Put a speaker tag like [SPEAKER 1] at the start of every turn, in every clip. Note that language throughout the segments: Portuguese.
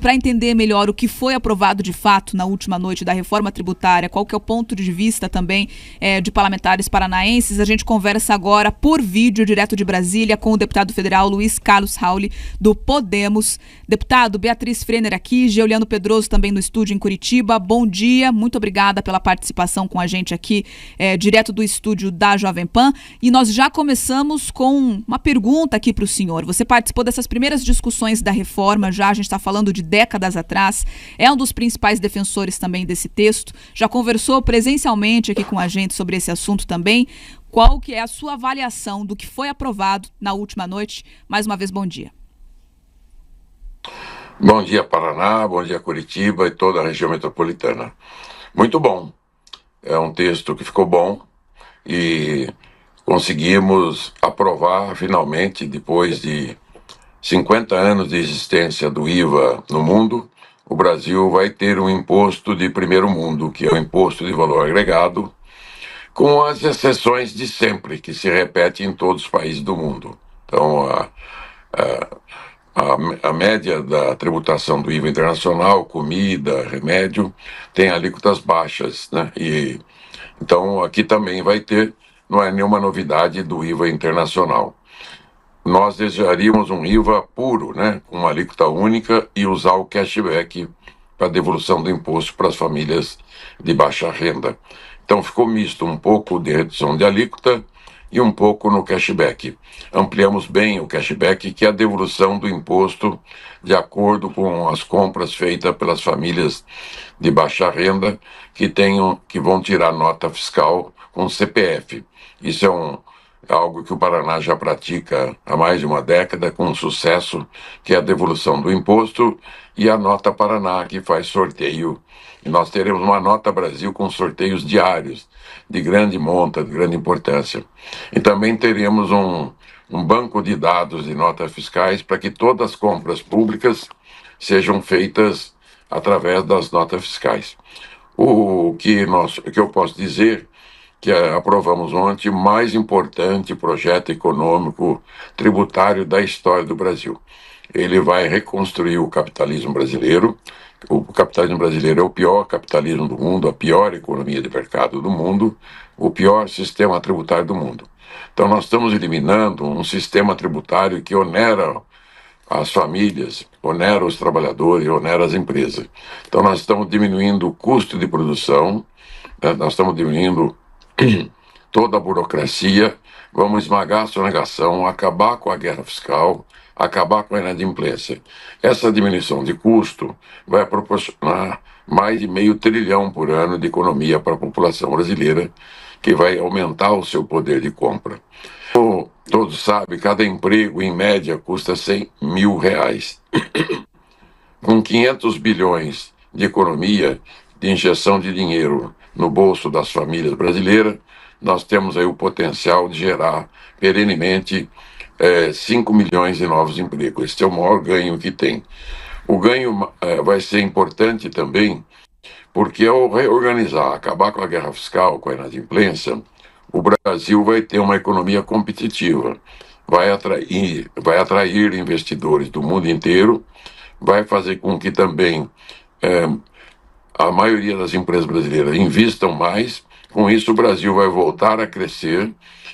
[SPEAKER 1] para entender melhor o que foi aprovado de fato na última noite da reforma tributária, qual que é o ponto de vista também de parlamentares paranaenses, a gente conversa agora por vídeo, direto de Brasília, com o deputado federal Luiz Carlos Rauli, do Podemos. Deputado, Beatriz Frener aqui, Geuliano Pedroso também no estúdio em Curitiba. Bom dia, muito obrigada pela participação com a gente aqui, direto do estúdio da Jovem Pan. E nós já começamos com uma pergunta aqui para o senhor. Você participou dessas primeiras discussões da reforma, a gente está falando de décadas atrás, é um dos principais defensores também desse texto, já conversou presencialmente aqui com a gente sobre esse assunto também. Qual que é a sua avaliação do que foi aprovado na última noite? Mais uma vez, bom dia.
[SPEAKER 2] Bom dia, Paraná, bom dia, Curitiba e toda a região metropolitana. Muito bom. É um texto que ficou bom e conseguimos aprovar finalmente, depois de 50 anos de existência do IVA no mundo, o Brasil vai ter um imposto de primeiro mundo, que é o imposto de valor agregado, com as exceções de sempre, que se repete em todos os países do mundo. Então, a média da tributação do IVA internacional, comida, remédio, tem alíquotas baixas, né? Então, aqui também vai ter, não é nenhuma novidade do IVA internacional. Nós desejaríamos um IVA puro, né, com uma alíquota única e usar o cashback para devolução do imposto para as famílias de baixa renda. Então ficou misto, um pouco de redução de alíquota e um pouco no cashback. Ampliamos bem o cashback, que é a devolução do imposto de acordo com as compras feitas pelas famílias de baixa renda que vão tirar nota fiscal com CPF. Isso é algo que o Paraná já pratica há mais de uma década com sucesso, que é a devolução do imposto, e a Nota Paraná, que faz sorteio. E nós teremos uma Nota Brasil com sorteios diários, de grande monta, de grande importância. E também teremos um banco de dados de notas fiscais para que todas as compras públicas sejam feitas através das notas fiscais. O que eu posso dizer que aprovamos ontem, o mais importante projeto econômico tributário da história do Brasil. Ele vai reconstruir o capitalismo brasileiro. O capitalismo brasileiro é o pior capitalismo do mundo, a pior economia de mercado do mundo, o pior sistema tributário do mundo. Então nós estamos eliminando um sistema tributário que onera as famílias, onera os trabalhadores, onera as empresas. Então nós estamos diminuindo o custo de produção, né? Nós estamos diminuindo toda a burocracia, vamos esmagar a sonegação, acabar com a guerra fiscal, acabar com a inadimplência. Essa diminuição de custo vai proporcionar mais de R$500 bilhão por ano de economia para a população brasileira, que vai aumentar o seu poder de compra. Como todos sabem, cada emprego, em média, custa R$100 mil. Com 500 bilhões de economia, de injeção de dinheiro no bolso das famílias brasileiras, nós temos aí o potencial de gerar perenemente 5 milhões de novos empregos. Esse é o maior ganho que tem. O ganho vai ser importante também porque, ao reorganizar, acabar com a guerra fiscal, com a inadimplência, o Brasil vai ter uma economia competitiva, vai atrair investidores do mundo inteiro, vai fazer com que também a maioria das empresas brasileiras investam mais. Com isso, o Brasil vai voltar a crescer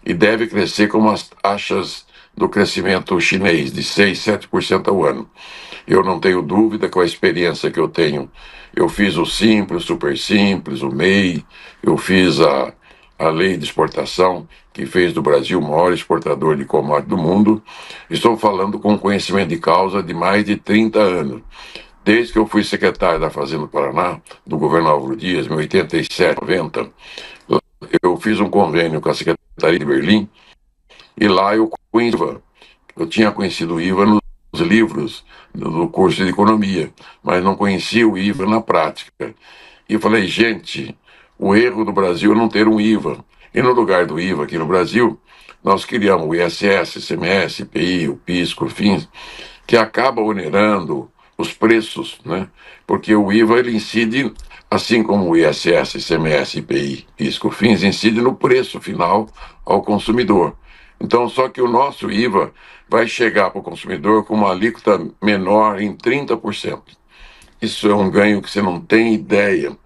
[SPEAKER 2] e deve crescer com as taxas do crescimento chinês, de 6%, 7% ao ano. Eu não tenho dúvida, com a experiência que eu tenho. Eu fiz o Simples, o Super Simples, o MEI, eu fiz a lei de exportação, que fez do Brasil o maior exportador de commodities do mundo. Estou falando com conhecimento de causa de mais de 30 anos. Desde que eu fui secretário da Fazenda do Paraná, do governo Álvaro Dias, em 87, 90, eu fiz um convênio com a Secretaria de Berlim, e lá eu tinha conhecido o IVA nos livros do curso de economia, mas não conhecia o IVA na prática. E eu falei, gente, o erro do Brasil é não ter um IVA. E no lugar do IVA aqui no Brasil, nós criamos o ISS, ICMS, IPI, o PIS, COFINS, que acaba onerando os preços, né? Porque o IVA ele incide, assim como o ISS, ICMS, IPI, PIS, COFINS, incide no preço final ao consumidor. Então, só que o nosso IVA vai chegar para o consumidor com uma alíquota menor em 30%. Isso é um ganho que você não tem ideia.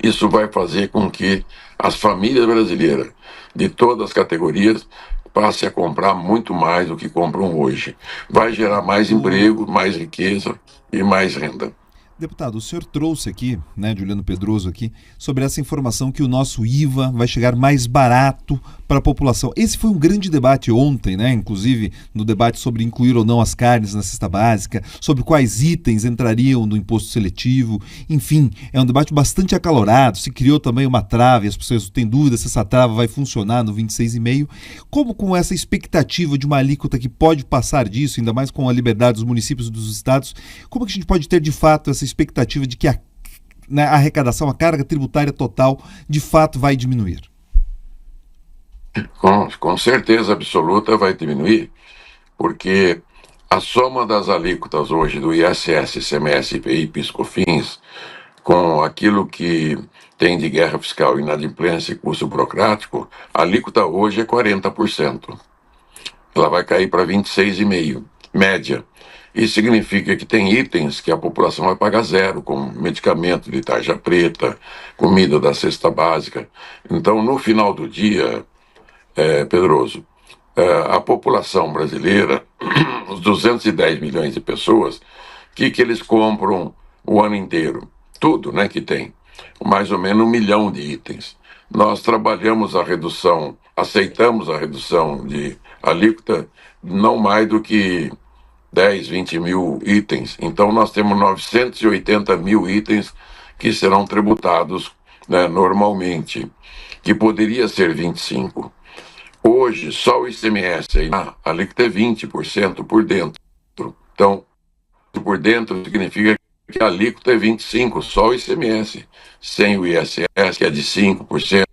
[SPEAKER 2] Isso vai fazer com que as famílias brasileiras, de todas as categorias, passem a comprar muito mais do que compram hoje. Vai gerar mais emprego, mais riqueza e mais renda.
[SPEAKER 3] Deputado, o senhor trouxe aqui, né, Juliano Pedroso aqui, sobre essa informação que o nosso IVA vai chegar mais barato para a população. Esse foi um grande debate ontem, né, inclusive no debate sobre incluir ou não as carnes na cesta básica, sobre quais itens entrariam no imposto seletivo. Enfim, é um debate bastante acalorado. Se criou também uma trava, as pessoas têm dúvidas se essa trava vai funcionar no 26,5. Como com essa expectativa de uma alíquota que pode passar disso, ainda mais com a liberdade dos municípios e dos estados, como que a gente pode ter de fato essa expectativa de que a arrecadação, a carga tributária total, de fato vai diminuir?
[SPEAKER 2] Com certeza absoluta vai diminuir, porque a soma das alíquotas hoje do ISS, ICMS, IPI, PIS/COFINS, com aquilo que tem de guerra fiscal, inadimplência e custo burocrático, a alíquota hoje é 40%. Ela vai cair para 26,5%, média. Isso significa que tem itens que a população vai pagar zero, como medicamento de tarja preta, comida da cesta básica. Então, no final do dia, Pedroso, a população brasileira, os 210 milhões de pessoas, o que eles compram o ano inteiro? Tudo, né, que tem. Mais ou menos 1 milhão de itens. Nós trabalhamos a redução, aceitamos a redução de alíquota não mais do que 10, 20 mil itens. Então, nós temos 980 mil itens que serão tributados, né, normalmente, que poderia ser 25%. Hoje, só o ICMS, a alíquota é 20% por dentro. Então, por dentro significa que a alíquota é 25%, só o ICMS. Sem o ISS, que é de 5%,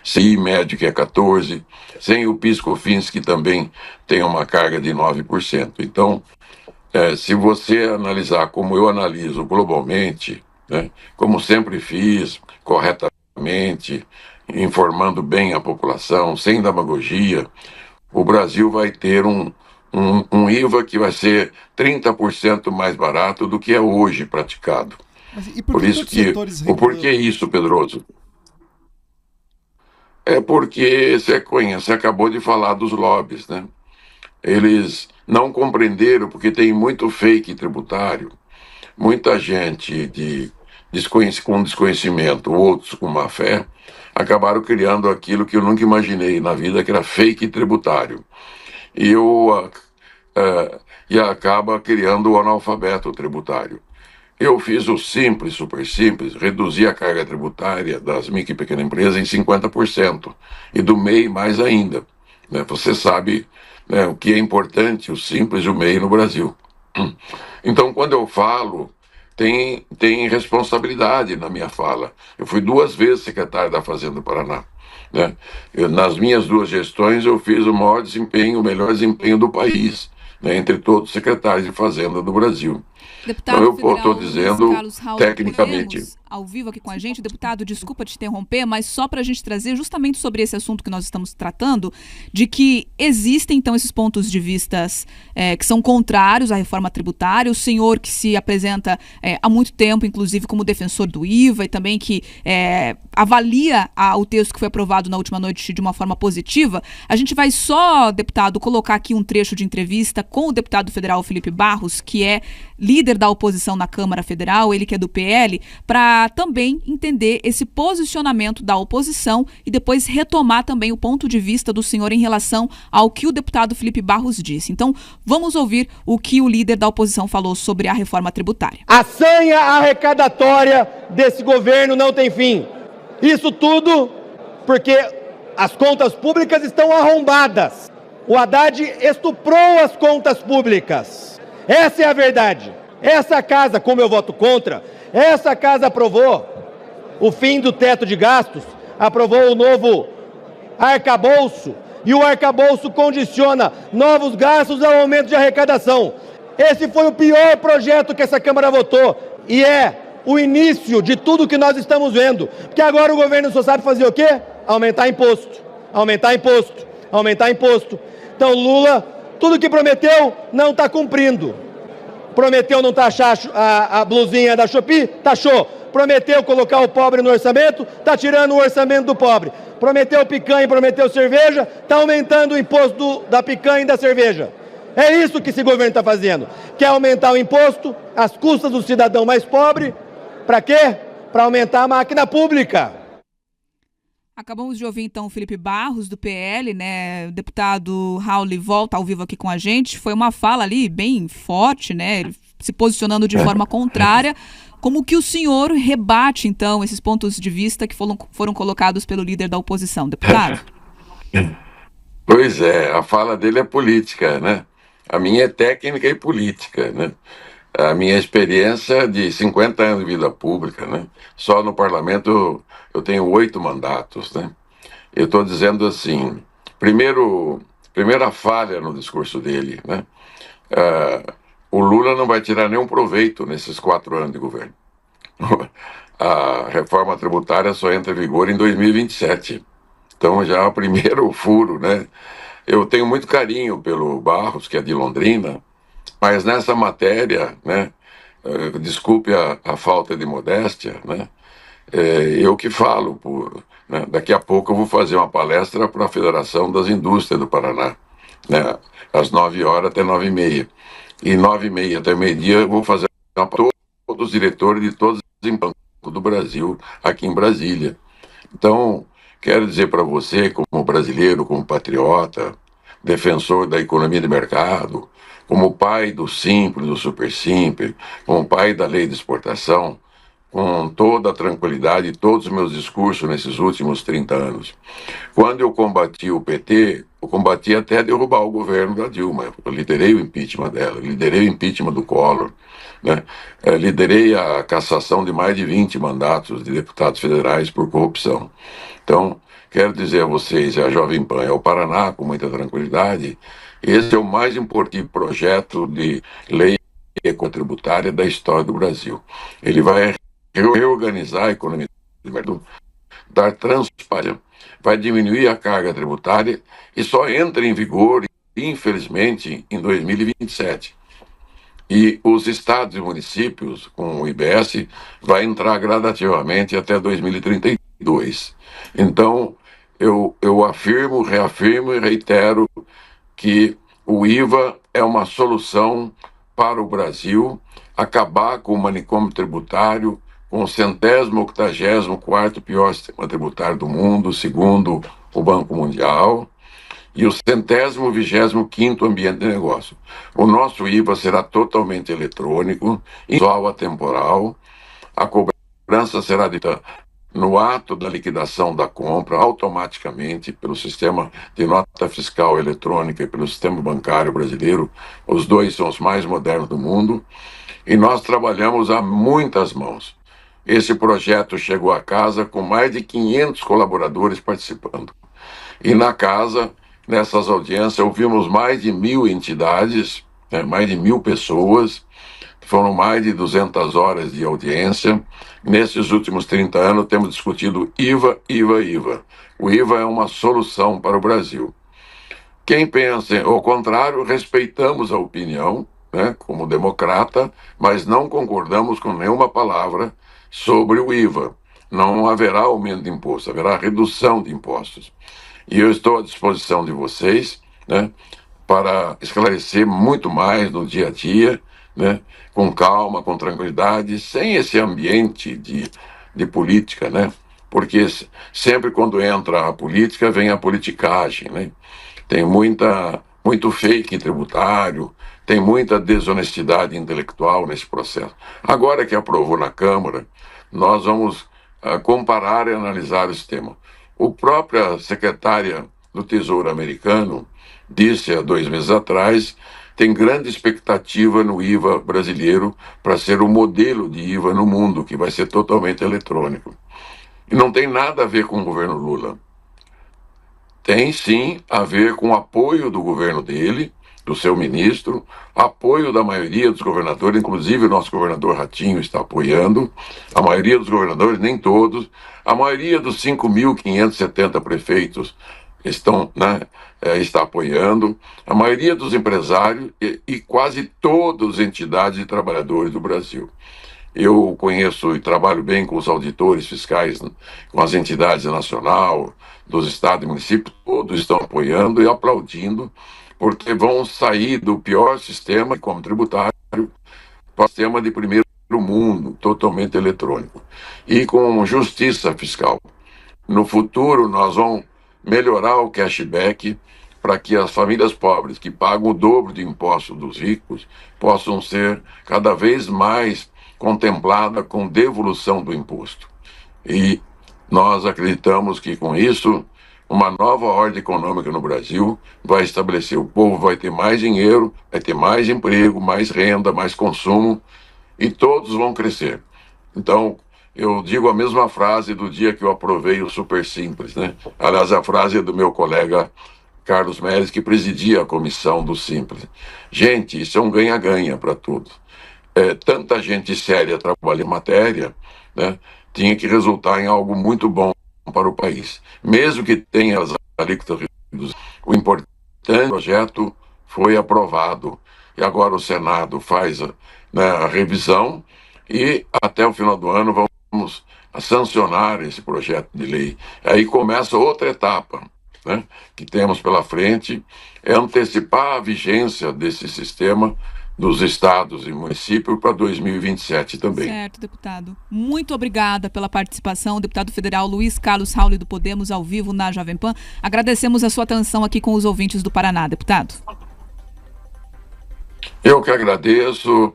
[SPEAKER 2] sem o médio, que é 14%, sem o PIS/COFINS, que também tem uma carga de 9%. Então, se você analisar como eu analiso globalmente, né, como sempre fiz, corretamente, informando bem a população, sem demagogia, o Brasil vai ter um IVA que vai ser 30% mais barato do que é hoje praticado. Por isso que... O porquê isso, Pedroso? É porque você acabou de falar dos lobbies, né? Eles não compreenderam, porque tem muito fake tributário, muita gente com desconhecimento, outros com má fé, acabaram criando aquilo que eu nunca imaginei na vida, que era fake tributário. E acaba criando o analfabeto tributário. Eu fiz o simples, super simples, reduzi a carga tributária das micro e pequenas empresas em 50%, e do MEI mais ainda. Né? Você sabe, né, o que é importante, o simples e o MEI no Brasil. Então, quando eu falo, tem responsabilidade na minha fala. Eu fui 2 vezes secretário da Fazenda do Paraná. Né? Nas minhas 2 gestões, eu fiz o maior desempenho, o melhor desempenho do país, né, entre todos os secretários de Fazenda do Brasil.
[SPEAKER 1] Deputado
[SPEAKER 2] então, eu estou dizendo tecnicamente.
[SPEAKER 1] Ao vivo aqui com a gente. Deputado, desculpa te interromper, mas só para a gente trazer justamente sobre esse assunto que nós estamos tratando, de que existem então esses pontos de vistas que são contrários à reforma tributária. O senhor que se apresenta há muito tempo, inclusive como defensor do IVA, e também que avalia o texto que foi aprovado na última noite de uma forma positiva. A gente vai só, deputado, colocar aqui um trecho de entrevista com o deputado federal Felipe Barros, que é líder da oposição na Câmara Federal, ele que é do PL, para também entender esse posicionamento da oposição e depois retomar também o ponto de vista do senhor em relação ao que o deputado Felipe Barros disse. Então, vamos ouvir o que o líder da oposição falou sobre a reforma tributária.
[SPEAKER 4] A sanha arrecadatória desse governo não tem fim. Isso tudo porque as contas públicas estão arrombadas. O Haddad estuprou as contas públicas. Essa é a verdade. Essa casa, como eu voto contra, essa casa aprovou o fim do teto de gastos, aprovou o novo arcabouço, e o arcabouço condiciona novos gastos ao aumento de arrecadação. Esse foi o pior projeto que essa Câmara votou, e é o início de tudo que nós estamos vendo. Porque agora o governo só sabe fazer o quê? Aumentar imposto, aumentar imposto, aumentar imposto. Então Lula, tudo que prometeu, não está cumprindo. Prometeu não taxar a blusinha da Shopee? Taxou. Prometeu colocar o pobre no orçamento? Está tirando o orçamento do pobre. Prometeu picanha e prometeu cerveja? Está aumentando o imposto da picanha e da cerveja. É isso que esse governo está fazendo. Quer aumentar o imposto às custas do cidadão mais pobre. Para quê? Para aumentar a máquina pública.
[SPEAKER 1] Acabamos de ouvir, então, o Felipe Barros, do PL, né? O deputado Raul volta ao vivo aqui com a gente. Foi uma fala ali bem forte, né? Ele se posicionando de forma contrária. Como que o senhor rebate, então, esses pontos de vista que foram colocados pelo líder da oposição, deputado?
[SPEAKER 2] Pois é, a fala dele é política, né? A minha é técnica e política, né? A minha experiência de 50 anos de vida pública, né? Só no parlamento eu tenho 8 mandatos, né? Eu estou dizendo assim, primeira falha no discurso dele, né? O Lula não vai tirar nenhum proveito nesses 4 anos de governo. A reforma tributária só entra em vigor em 2027. Então já é o primeiro furo, né? Eu tenho muito carinho pelo Barros, que é de Londrina, mas nessa matéria, né? Desculpe a falta de modéstia, né? Eu que falo, né? Daqui a pouco eu vou fazer uma palestra para a Federação das Indústrias do Paraná, né? Às 9 horas até 9h30. E 9h30 até meio-dia eu vou fazer uma para todos os diretores de todos os bancos do Brasil, aqui em Brasília. Então, quero dizer para você, como brasileiro, como patriota, defensor da economia de mercado, como pai do Simples, do Super Simples, como pai da lei de exportação, com toda a tranquilidade, todos os meus discursos nesses últimos 30 anos. Quando eu combati o PT, eu combati até derrubar o governo da Dilma. Eu liderei o impeachment dela, liderei o impeachment do Collor, né? Liderei a cassação de mais de 20 mandatos de deputados federais por corrupção. Então, quero dizer a vocês, a Jovem Pan, ao Paraná, com muita tranquilidade, esse é o mais importante projeto de lei tributária da história do Brasil. Ele vai reorganizar a economia do mercado, dar transparência, vai diminuir a carga tributária e só entra em vigor, infelizmente, em 2027. E os estados e municípios, com o IBS, vai entrar gradativamente até 2032. Então, eu afirmo, reafirmo e reitero que o IVA é uma solução para o Brasil acabar com o manicômio tributário, com o 184º pior sistema tributário do mundo, segundo o Banco Mundial, e o 125º ambiente de negócio. O nosso IVA será totalmente eletrônico, visual atemporal, a cobrança será dita no ato da liquidação da compra, automaticamente, pelo sistema de nota fiscal eletrônica e pelo sistema bancário brasileiro. Os dois são os mais modernos do mundo, e nós trabalhamos a muitas mãos. Esse projeto chegou à casa com mais de 500 colaboradores participando. E na casa, nessas audiências, ouvimos mais de 1.000 entidades, né, mais de 1.000 pessoas, foram mais de 200 horas de audiência. Nesses últimos 30 anos, temos discutido IVA. O IVA é uma solução para o Brasil. Quem pensa ao contrário, respeitamos a opinião, né, como democrata, mas não concordamos com nenhuma palavra sobre o IVA. Não haverá aumento de imposto, haverá redução de impostos. E eu estou à disposição de vocês, né, para esclarecer muito mais no dia a dia, né, com calma, com tranquilidade, sem esse ambiente de política, né? Porque sempre quando entra a política, vem a politicagem, né? Tem muito fake tributário, tem muita desonestidade intelectual nesse processo. Agora que aprovou na Câmara, nós vamos comparar e analisar esse tema. A própria secretária do Tesouro americano disse há 2 meses atrás, tem grande expectativa no IVA brasileiro para ser o modelo de IVA no mundo, que vai ser totalmente eletrônico. E não tem nada a ver com o governo Lula. Tem sim a ver com o apoio do governo dele, do seu ministro, apoio da maioria dos governadores, inclusive o nosso governador Ratinho está apoiando, a maioria dos governadores, nem todos, a maioria dos 5.570 prefeitos estão, né, está apoiando, a maioria dos empresários e quase todas as entidades de trabalhadores do Brasil. Eu conheço e trabalho bem com os auditores fiscais, né, com as entidades nacional, dos estados e municípios, todos estão apoiando e aplaudindo, porque vão sair do pior sistema como tributário para o sistema de primeiro mundo, totalmente eletrônico, e com justiça fiscal. No futuro, nós vamos melhorar o cashback para que as famílias pobres, que pagam o dobro de impostos dos ricos, possam ser cada vez mais contempladas com devolução do imposto. E nós acreditamos que, com isso, uma nova ordem econômica no Brasil vai estabelecer. O povo vai ter mais dinheiro, vai ter mais emprego, mais renda, mais consumo, e todos vão crescer. Então, eu digo a mesma frase do dia que eu aprovei o Super Simples, né? Aliás, a frase é do meu colega Carlos Mérez, que presidia a comissão do Simples. Gente, isso é um ganha-ganha para todos. Tanta gente séria trabalhando em matéria, né, tinha que resultar em algo muito bom para o país. Mesmo que tenha as alíquotas reduzidas, o importante projeto foi aprovado. E agora o Senado faz, né, a revisão e até o final do ano vamos sancionar esse projeto de lei. Aí começa outra etapa, né, que temos pela frente, é antecipar a vigência desse sistema dos estados e municípios para 2027 também.
[SPEAKER 1] Certo, deputado. Muito obrigada pela participação, deputado federal Luiz Carlos Rauli do Podemos, ao vivo na Jovem Pan. Agradecemos a sua atenção aqui com os ouvintes do Paraná, deputado.
[SPEAKER 2] Eu que agradeço,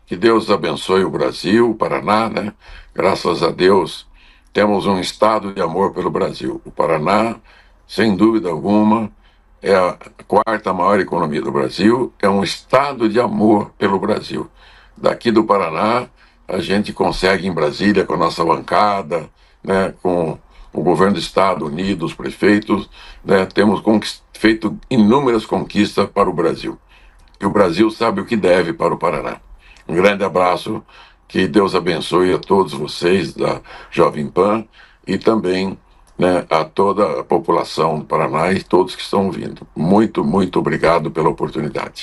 [SPEAKER 2] que Deus abençoe o Brasil, o Paraná, né? Graças a Deus temos um estado de amor pelo Brasil. O Paraná, sem dúvida alguma, é a quarta maior economia do Brasil, é um estado de amor pelo Brasil. Daqui do Paraná, a gente consegue em Brasília, com a nossa bancada, né, com o governo do estado unido, os prefeitos, né, temos feito inúmeras conquistas para o Brasil. E o Brasil sabe o que deve para o Paraná. Um grande abraço, que Deus abençoe a todos vocês da Jovem Pan e também, né, a toda a população do Paraná e todos que estão ouvindo. Muito, muito obrigado pela oportunidade.